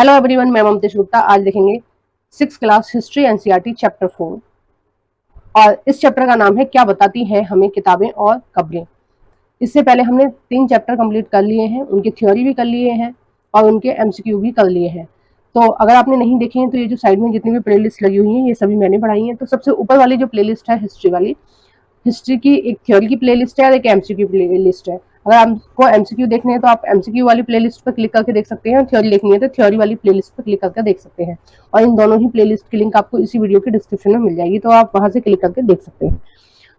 Hello everyone, मैं ममतेश गुप्ता। आज देखेंगे 6th class history NCERT chapter 4 और इस चैप्टर का नाम है क्या बताती हैं हमें किताबें और खबरें। इससे पहले हमने 3 चैप्टर कंप्लीट कर लिए हैं, उनकी थ्योरी भी कर लिए हैं और उनके एमसीक्यू भी कर लिए हैं। तो अगर आपने नहीं देखे हैं तो ये जो साइड में जितनी भी प्लेलिस्ट लगी हुई हैं ये सभी मैंने पढ़ाई हैं। तो सबसे ऊपर वाली जो प्लेलिस्ट है हिस्ट्री वाली, हिस्ट्री की एक थ्योरी की प्लेलिस्ट है और एक एमसीक्यू प्लेलिस्ट है। अगर आपको एमसीक्यू देखने हैं तो आप एमसीक्यू वाली प्लेलिस्ट पर क्लिक करके देख सकते हैं और थ्योरी देखनी है तो थ्योरी वाली प्लेलिस्ट पर क्लिक करके देख सकते हैं। और इन दोनों ही प्लेलिस्ट की लिंक आपको इसी वीडियो के डिस्क्रिप्शन में मिल जाएगी, तो आप वहां से क्लिक करके देख सकते हैं।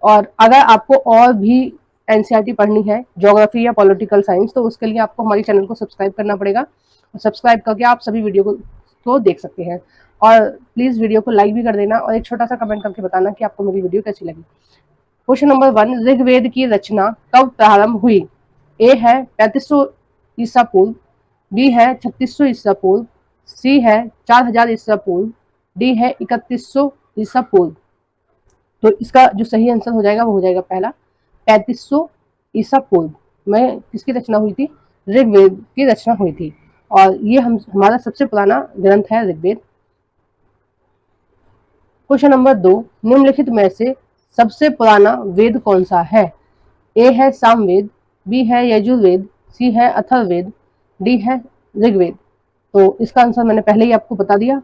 और अगर आपको और भी एनसीईआरटी पढ़नी है, ज्योग्राफी या पॉलिटिकल साइंस, तो उसके लिए आपको हमारे चैनल को सब्सक्राइब करना पड़ेगा और सब्सक्राइब करके आप सभी वीडियो को देख सकते हैं। और प्लीज वीडियो को लाइक भी कर देना और एक छोटा सा कमेंट करके बताना कि आपको मेरी वीडियो कैसी लगी। क्वेश्चन नंबर 1, ऋग्वेद की रचना कब प्रारंभ हुई? ए है 3500 ईसा पूर्व, बी है 3600 ईसा पूर्व, सी है 4000 ईसा पूर्व, डी है 3100 ईसा पूर्व। तो इसका जो सही आंसर हो जाएगा वो हो जाएगा पहला 3500 ईसा पूर्व में किसकी रचना हुई थी? ऋग्वेद की रचना हुई थी। और ये हमारा सबसे पुराना ग्रंथ है ऋग्वेद। क्वेश्चन नंबर 2, निम्नलिखित में से सबसे पुराना वेद कौन सा है? ए है सामवेद, बी है यजुर्वेद, सी है अथर्ववेद, डी है ऋग्वेद। तो इसका आंसर मैंने पहले ही आपको बता दिया,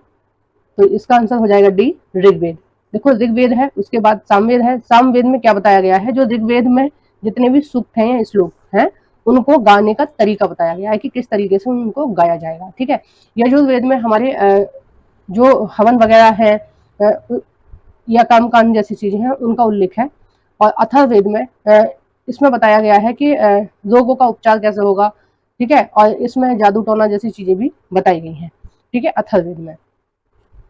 तो इसका आंसर हो जाएगा डी, ऋग्वेद। देखो ऋग्वेद है, उसके बाद सामवेद है। सामवेद में क्या बताया गया है? जो ऋग्वेद में जितने भी सूक्त हैं या श्लोक हैं उनको गाने का तरीका बताया गया है कि किस तरीके से उनको गाया जाएगा। ठीक है। यजुर्वेद में हमारे जो हवन वगैरह है या कर्मकांड जैसी चीजें हैं उनका उल्लेख है। और अथर्ववेद में इसमें बताया गया है कि रोगों का उपचार कैसे होगा। ठीक है। और इसमें जादू टोना जैसी चीजें भी बताई गई हैं। ठीक है, अथर्ववेद में।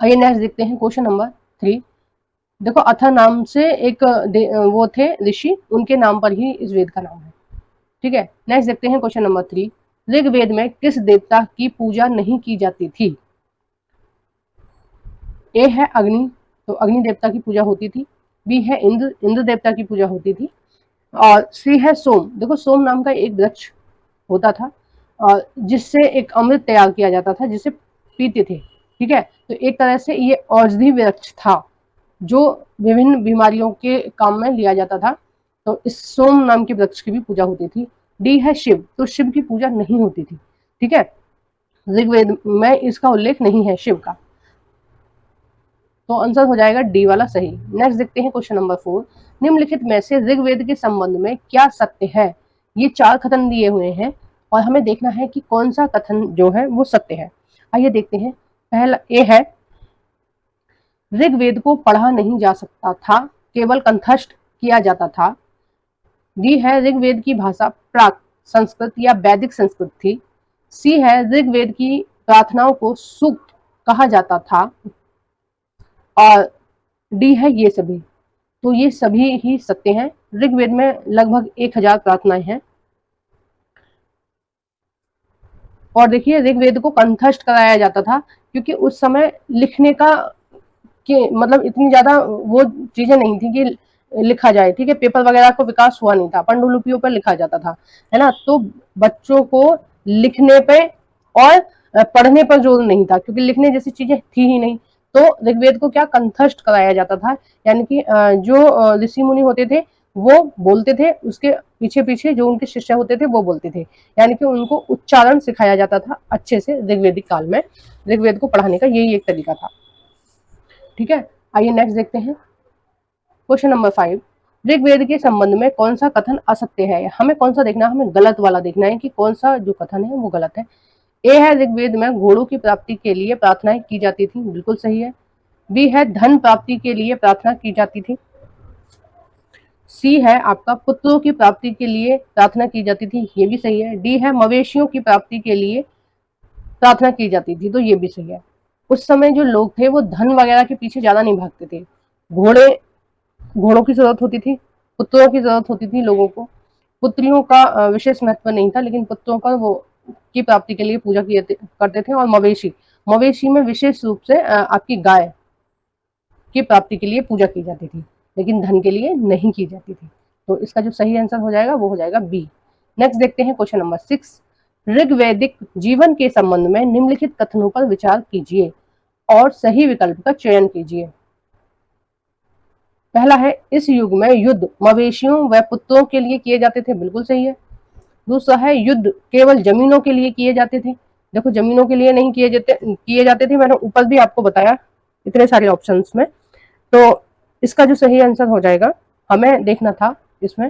आइए नेक्स्ट देखते हैं क्वेश्चन नंबर 3। देखो, अथर नाम से एक वो थे ऋषि, उनके नाम पर ही इस वेद का नाम है। ठीक है। नेक्स्ट देखते हैं क्वेश्चन नंबर 3, ऋग्वेद में किस देवता की पूजा नहीं की जाती थी? ए है अग्नि, तो अग्नि देवता की पूजा होती थी। बी है इंद्र, इंद्र देवता की पूजा होती थी। और सी है सोम। देखो, सोम नाम का एक वृक्ष होता था और जिससे एक अमृत तैयार किया जाता था जिसे पीते थे। ठीक है। तो एक तरह से ये औषधि वृक्ष था जो विभिन्न बीमारियों के काम में लिया जाता था। तो इस सोम नाम के वृक्ष की भी पूजा होती थी। डी है शिव, तो शिव की पूजा नहीं होती थी। ठीक है, ऋग्वेद में इसका उल्लेख नहीं है शिव का। तो आंसर हो जाएगा डी वाला सही। नेक्स्ट देखते हैं क्वेश्चन नंबर 4, निम्नलिखित में से ऋग्वेद के संबंध में क्या सत्य है? ये 4 कथन दिए हुए हैं और हमें देखना है कि कौन सा कथन जो है वो सत्य है। आइए देखते हैं। पहला ए है, ऋग्वेद को पढ़ा नहीं जा सकता था, केवल कंठस्थ किया जाता था। बी है, ऋग्वेद की भाषा प्राक संस्कृत या वैदिक संस्कृत थी। सी है, ऋग्वेद की प्रार्थनाओं को सूक्त कहा जाता था। और डी है ये सभी। तो ये सभी ही सत्य हैं। ऋग्वेद में लगभग 1000 प्रार्थनाएं हैं। और देखिए, ऋग्वेद को कंठस्थ कराया जाता था क्योंकि उस समय लिखने का कि मतलब इतनी ज्यादा वो चीजें नहीं थी कि लिखा जाए। ठीक है, पेपर वगैरह को विकास हुआ नहीं था, पांडुलिपियों पर लिखा जाता था, है ना। तो बच्चों को लिखने पे और पढ़ने पर जोर नहीं था क्योंकि लिखने जैसी चीजें थी ही नहीं। तो ऋग्वेद को क्या कंठस्थ कराया जाता था, यानी कि जो ऋषि मुनि होते थे वो बोलते थे, उसके पीछे पीछे जो उनके शिष्य होते थे वो बोलते थे, यानी कि उनको उच्चारण सिखाया जाता था अच्छे से। ऋग्वेदिक काल में ऋग्वेद को पढ़ाने का यही एक तरीका था। ठीक है, आइए नेक्स्ट देखते हैं क्वेश्चन नंबर 5, ऋग्वेद के संबंध में कौन सा कथन असत्य है? हमें कौन सा देखना है? हमें गलत वाला देखना है कि कौन सा जो कथन है वो गलत है। ए है, ऋग्वेद में घोड़ों की प्राप्ति के लिए प्रार्थनाएं की जाती थी, बिल्कुल सही है। बी है, धन प्राप्ति के लिए प्रार्थना की जाती थी। सी है आपका, पुत्रों की प्राप्ति के लिए प्रार्थना की जाती थी, ये भी सही है। डी है, मवेशियों की प्राप्ति के लिए प्रार्थना की जाती थी, तो ये भी सही है। उस समय जो लोग थे वो धन वगैरह के पीछे ज्यादा नहीं भागते थे। घोड़ों की जरूरत होती थी, पुत्रों की जरूरत होती थी लोगों को। पुत्रियों का विशेष महत्व नहीं था, लेकिन पुत्रों का वो की प्राप्ति के लिए पूजा करते थे। और मवेशी में विशेष रूप से आपकी गाय की प्राप्ति के लिए पूजा की जाती थी, लेकिन धन के लिए नहीं की जाती थी। तो इसका जो सही आंसर हो जाएगा वो हो जाएगा बी। नेक्स्ट देखते हैं क्वेश्चन नंबर 6, ऋग्वैदिक जीवन के संबंध में निम्नलिखित कथनों पर विचार कीजिए और सही विकल्प का चयन कीजिए। पहला है, इस युग में युद्ध मवेशियों व पुत्रों के लिए किए जाते थे, बिल्कुल सही है। दूसरा है, युद्ध केवल जमीनों के लिए किए जाते थे। देखो, जमीनों के लिए नहीं किए जाते थे, मैंने ऊपर भी आपको बताया इतने सारे ऑप्शंस में। तो इसका जो सही आंसर हो जाएगा, हमें देखना था इसमें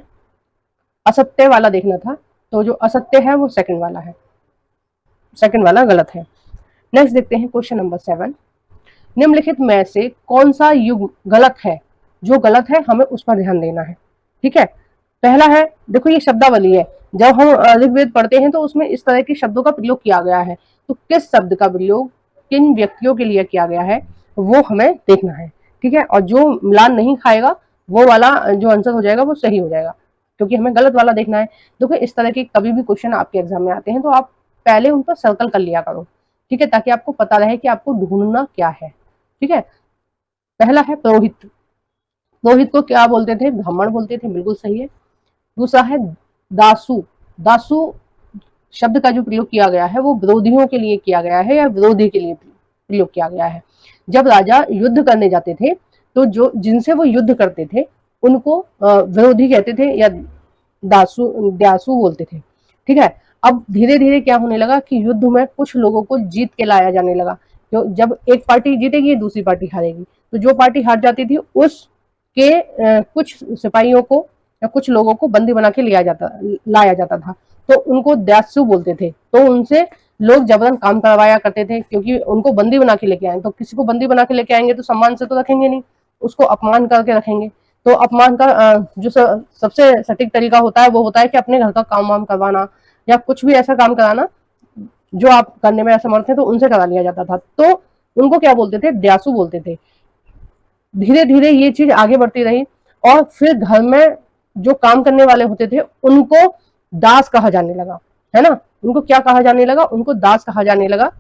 असत्य वाला देखना था, तो जो असत्य है वो सेकंड वाला है, सेकंड वाला गलत है। नेक्स्ट देखते हैं क्वेश्चन नंबर 7। निम्नलिखित में से कौन सा युग गलत है? जो गलत है हमें उस पर ध्यान देना है, ठीक है। पहला है, देखो ये शब्दावली है, जब हम ऋग्वेद पढ़ते हैं तो उसमें इस तरह के शब्दों का प्रयोग किया गया है, तो किस शब्द का प्रयोग किन व्यक्तियों के लिए किया गया है वो हमें देखना है, ठीक है। और जो मिलान नहीं खाएगा वो वाला जो आंसर हो जाएगा वो सही हो जाएगा, क्योंकि हमें गलत वाला देखना है। देखो, इस तरह के कभी भी क्वेश्चन आपके एग्जाम में आते हैं तो आप पहले उन पर सर्कल कर लिया करो, ठीक है, ताकि आपको पता रहे कि आपको ढूंढना क्या है, ठीक है। पहला है पुरोहित, पुरोहित को क्या बोलते थे? ब्राह्मण बोलते थे, बिल्कुल सही है। दूसरा है दासु, दासु शब्द का जो प्रयोग किया गया है वो विरोधियों के लिए किया गया है या विरोधी के लिए प्रयोग किया गया है। जब राजा युद्ध करने जाते थे तो जो जिनसे वो युद्ध करते थे उनको विरोधी कहते थे या दासु द्यासु बोलते थे, ठीक है। अब धीरे धीरे क्या होने लगा कि युद्ध में कुछ लोगों को जीत के लाया जाने लगा। तो जब एक पार्टी जीतेगी दूसरी पार्टी हारेगी, तो जो पार्टी हार जाती थी उसके कुछ सिपाहियों को या कुछ लोगों को बंदी बना के लाया जाता था, तो उनको द्यासु बोलते थे। तो उनसे लोग जबरन काम करवाया करते थे, क्योंकि उनको बंदी बना के लेके आए, तो किसी को बंदी बना के लेके आएंगे तो सम्मान से तो रखेंगे नहीं, उसको अपमान करके रखेंगे। तो अपमान का जो सबसे सटीक तरीका होता है वो होता है कि अपने घर का काम वाम करवाना या कुछ भी ऐसा काम कराना जो आप करने में असमर्थ है, तो उनसे करा लिया जाता था। तो उनको क्या बोलते थे? द्यासु बोलते थे। धीरे धीरे ये चीज आगे बढ़ती रही और फिर घर में जो काम करने वाले होते थे उनको दास कहा जाने लगा, है ना। उनको क्या कहा जाने लगा? उनको दास कहा जाने लगा।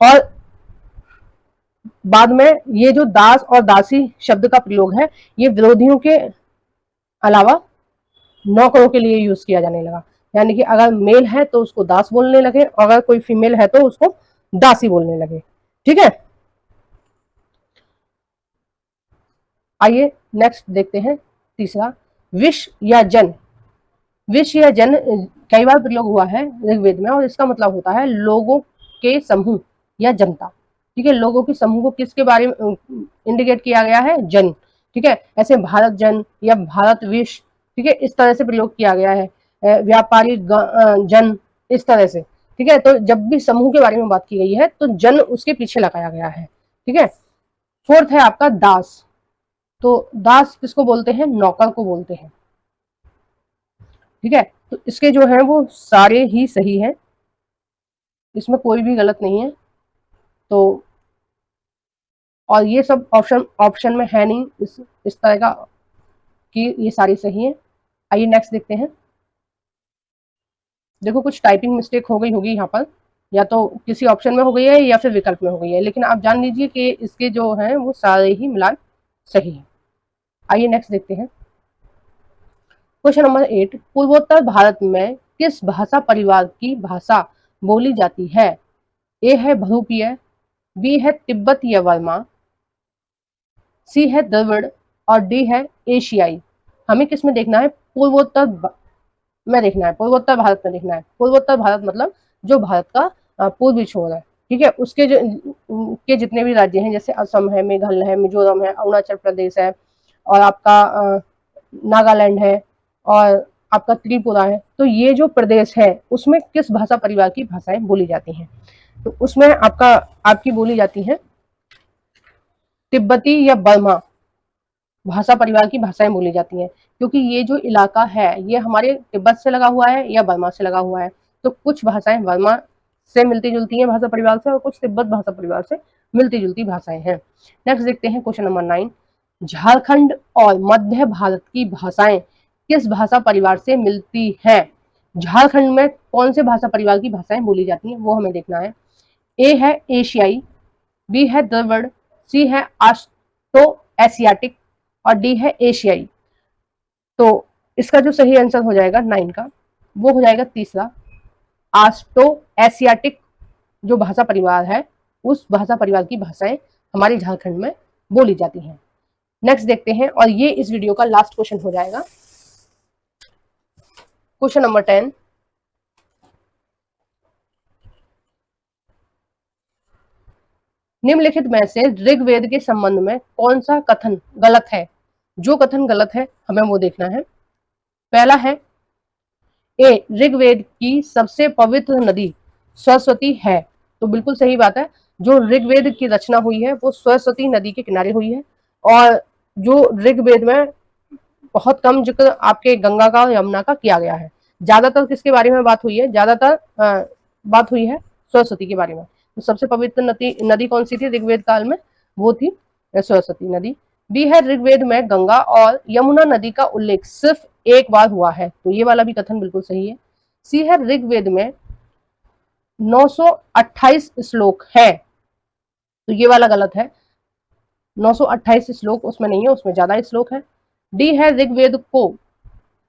और बाद में ये जो दास और दासी शब्द का प्रयोग है ये विरोधियों के अलावा नौकरों के लिए यूज किया जाने लगा। यानी कि अगर मेल है तो उसको दास बोलने लगे, अगर कोई फीमेल है तो उसको दासी बोलने लगे, ठीक है। आइए नेक्स्ट देखते हैं तीसरा, विष या जन। विष या जन कई बार प्रयोग हुआ है ऋग्वेद में और इसका मतलब होता है लोगों के समूह या जनता, ठीक है। लोगों के समूह को किसके बारे में इंडिकेट किया गया है? जन, ठीक है। ऐसे भारत जन या भारत विष, ठीक है, इस तरह से प्रयोग किया गया है। व्यापारी जन, इस तरह से, ठीक है। तो जब भी समूह के बारे में बात की गई है तो जन उसके पीछे लगाया गया है, ठीक है। फोर्थ है आपका दास। तो दास किसको बोलते हैं? नौकर को बोलते हैं, ठीक है। तो इसके जो है वो सारे ही सही है, इसमें कोई भी गलत नहीं है। तो और ये सब ऑप्शन में है नहीं इस तरह का कि ये सारी सही है। आइए नेक्स्ट देखते हैं। देखो, कुछ टाइपिंग मिस्टेक हो गई होगी यहाँ पर, या तो किसी ऑप्शन में हो गई है या फिर विकल्प में हो गई है, लेकिन आप जान लीजिए कि इसके जो है वो सारे ही मिलान सही है। आइए नेक्स्ट देखते हैं क्वेश्चन नंबर 8। पूर्वोत्तर भारत में किस भाषा परिवार की भाषा बोली जाती है? ए है बहुरूपीय, बी है तिब्बतीय वर्मा, सी है द्रविड़ और डी है एशियाई। हमें किस में देखना है? पूर्वोत्तर में देखना है, पूर्वोत्तर भारत में देखना है। पूर्वोत्तर भारत मतलब जो भारत का पूर्वी छोर है, ठीक है। उसके जो के जितने भी राज्य हैं, जैसे असम है, मेघालय है, मिजोरम है, अरुणाचल प्रदेश है और आपका नागालैंड है और आपका त्रिपुरा है, तो ये जो प्रदेश है उसमें किस भाषा परिवार की भाषाएं बोली जाती हैं? तो उसमें आपकी बोली जाती है तिब्बती या बर्मा भाषा परिवार की भाषाएं बोली जाती हैं, क्योंकि ये जो इलाका है ये हमारे तिब्बत से लगा हुआ है या बर्मा से लगा हुआ है। तो कुछ भाषाएं बर्मा से मिलती जुलती हैं भाषा परिवार से और कुछ तिब्बत भाषा परिवार से मिलती जुलती भाषाएं हैं। नेक्स्ट देखते हैं क्वेश्चन नंबर 9। झारखंड और मध्य भारत की भाषाएं किस भाषा परिवार से मिलती हैं? झारखंड में कौन से भाषा परिवार की भाषाएं बोली जाती हैं वो हमें देखना है। ए है एशियाई, बी है द्रविड़, सी है आस्ट्रो एशियाटिक और डी है एशियाई। तो इसका जो सही आंसर हो जाएगा 9 का वो हो जाएगा तीसरा, आस्ट्रो एशियाटिक जो भाषा परिवार है, उस भाषा परिवार की भाषाएं हमारे झारखंड में बोली जाती हैं। नेक्स्ट देखते हैं, और ये इस वीडियो का लास्ट क्वेश्चन हो जाएगा। क्वेश्चन नंबर 10, निम्नलिखित में से ऋग्वेद के संबंध में कौन सा कथन गलत है? जो कथन गलत है हमें वो देखना है। पहला है ए, ऋग्वेद की सबसे पवित्र नदी सरस्वती है। तो बिल्कुल सही बात है, जो ऋग्वेद की रचना हुई है वो सरस्वती नदी के किनारे हुई है। और जो ऋग्वेद में बहुत कम जिक्र आपके गंगा का, यमुना का किया गया है। ज्यादातर किसके बारे में बात हुई है? ज्यादातर बात हुई है सरस्वती के बारे में। तो सबसे पवित्र नदी कौन सी थी ऋग्वेद काल में? वो थी सरस्वती नदी। बी है, ऋग्वेद में गंगा और यमुना नदी का उल्लेख सिर्फ एक बार हुआ है। तो ये वाला भी कथन बिल्कुल सही है। सी है, ऋग्वेद में 928 श्लोक है। तो ये वाला गलत है, 928 श्लोक उसमें नहीं है, उसमें ज्यादा श्लोक है। डी है, ऋग्वेद को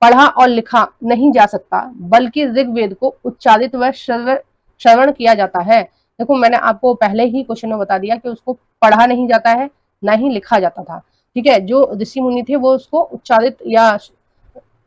पढ़ा और लिखा नहीं जा सकता, बल्कि ऋग्वेद को उच्चारित व श्रवण किया जाता है। देखो, मैंने आपको पहले ही क्वेश्चन में बता दिया कि उसको पढ़ा नहीं जाता है, ना ही लिखा जाता था। ठीक है, जो ऋषि मुनि थे वो उसको उच्चारित या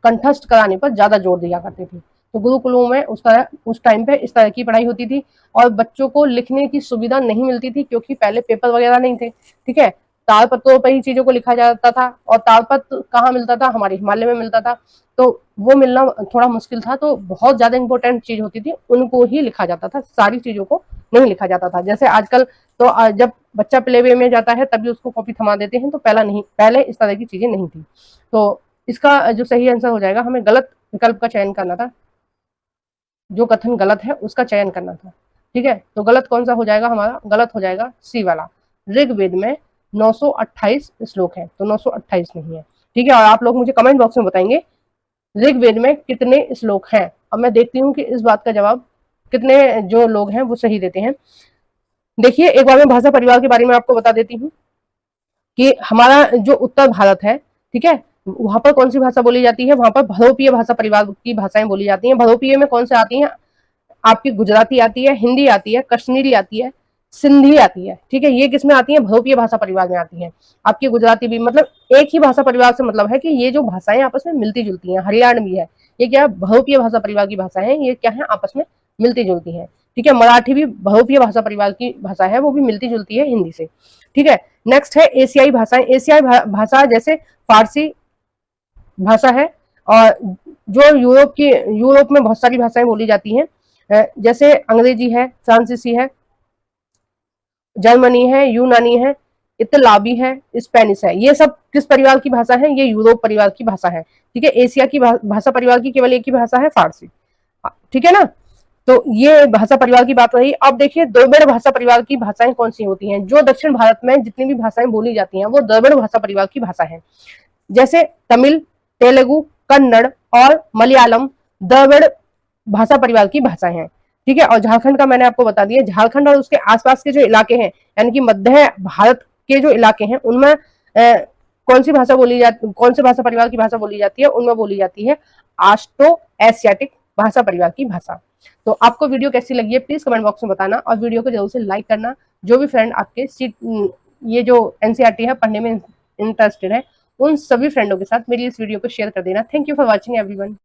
कंठस्थ कराने पर ज्यादा जोर दिया करते थे। तो गुरुकुलों में उस टाइम पे इस तरह की पढ़ाई होती थी, और बच्चों को लिखने की सुविधा नहीं मिलती थी, क्योंकि पहले पेपर वगैरह नहीं थे। ठीक है, तालपत्रों पर ही चीजों को लिखा जाता था, और तालपत्र कहाँ मिलता था? हमारे हिमालय में मिलता था। तो वो मिलना थोड़ा मुश्किल था, तो बहुत ज्यादा इंपॉर्टेंट चीज होती थी, उनको ही लिखा जाता था, सारी चीजों को नहीं लिखा जाता था। जैसे आजकल तो जब बच्चा प्ले वे में जाता है तभी उसको कॉपी थमा देते हैं, तो पहले इस तरह की चीजें नहीं थी। तो इसका जो सही आंसर हो जाएगा, हमें गलत विकल्प का चयन करना था, जो कथन गलत है उसका चयन करना था। ठीक है, तो गलत कौन सा हो जाएगा? हमारा गलत हो जाएगा सी वाला, ऋग्वेद में 928 श्लोक है, तो 928 नहीं है। ठीक है, और आप लोग मुझे कमेंट बॉक्स में बताएंगे ऋग्वेद में कितने श्लोक हैं। अब मैं देखती हूँ कि इस बात का जवाब कितने जो लोग हैं वो सही देते हैं। देखिए, एक बार मैं भाषा परिवार के बारे में आपको बता देती हूँ कि हमारा जो उत्तर भारत है, ठीक है, वहां पर कौन सी भाषा बोली जाती है? वहां पर भरोपीय भाषा परिवार की भाषाएं बोली जाती हैं। भरोपीय में कौन से आती हैं? आपकी गुजराती आती है, हिंदी आती है, कश्मीरी आती है, सिंधी आती है। ठीक है, ये किसमें आती है? भरोपीय भाषा परिवार में आती है। आपकी गुजराती भी, मतलब एक ही भाषा परिवार से मतलब है कि ये जो भाषाएं आपस में मिलती जुलती हैं। हरियाणवी है, ये क्या है? भरोपीय भाषा परिवार की भाषा है, ये क्या है? आपस में मिलती जुलती है। ठीक है, मराठी भी भरोपीय भाषा परिवार की भाषा है, वो भी मिलती जुलती है हिंदी से। ठीक है, नेक्स्ट है एशियाई भाषाएं। एशियाई भाषा जैसे फारसी भाषा है, और जो यूरोप में बहुत सारी भाषाएं बोली जाती हैं, जैसे अंग्रेजी है, फ्रांसीसी है, जर्मनी है, यूनानी है, इतालवी है, स्पेनिश है। ये सब किस परिवार की भाषा है? ये यूरोप परिवार की भाषा है। ठीक है, एशिया की भाषा परिवार की केवल एक ही भाषा है, फारसी। ठीक है ना, तो ये भाषा परिवार की बात रही। अब देखिए, द्रविड़ भाषा परिवार की भाषाएं कौन सी होती हैं? जो दक्षिण भारत में जितनी भी भाषाएं बोली जाती हैं वो द्रविड़ भाषा परिवार की भाषा है। जैसे तमिल, तेलुगु, कन्नड़ और मलयालम द्रविड़ भाषा परिवार की भाषा है। ठीक है, और झारखंड का मैंने आपको बता दिया। झारखंड और उसके आसपास के जो इलाके हैं, यानी कि मध्य भारत के जो इलाके हैं, उनमें कौन सी भाषा बोली जाती, कौन से भाषा परिवार की भाषा बोली जाती है? उनमें बोली जाती है आस्ट्रो एशियाटिक भाषा परिवार की भाषा। तो आपको वीडियो कैसी लगी है प्लीज कमेंट बॉक्स में बताना, और वीडियो को जरूर से लाइक करना। जो भी फ्रेंड आपके ये जो एनसीईआरटी है पढ़ने में इंटरेस्टेड है, उन सभी फ्रेंडों के साथ मेरी इस वीडियो को शेयर कर देना। Thank you for watching everyone.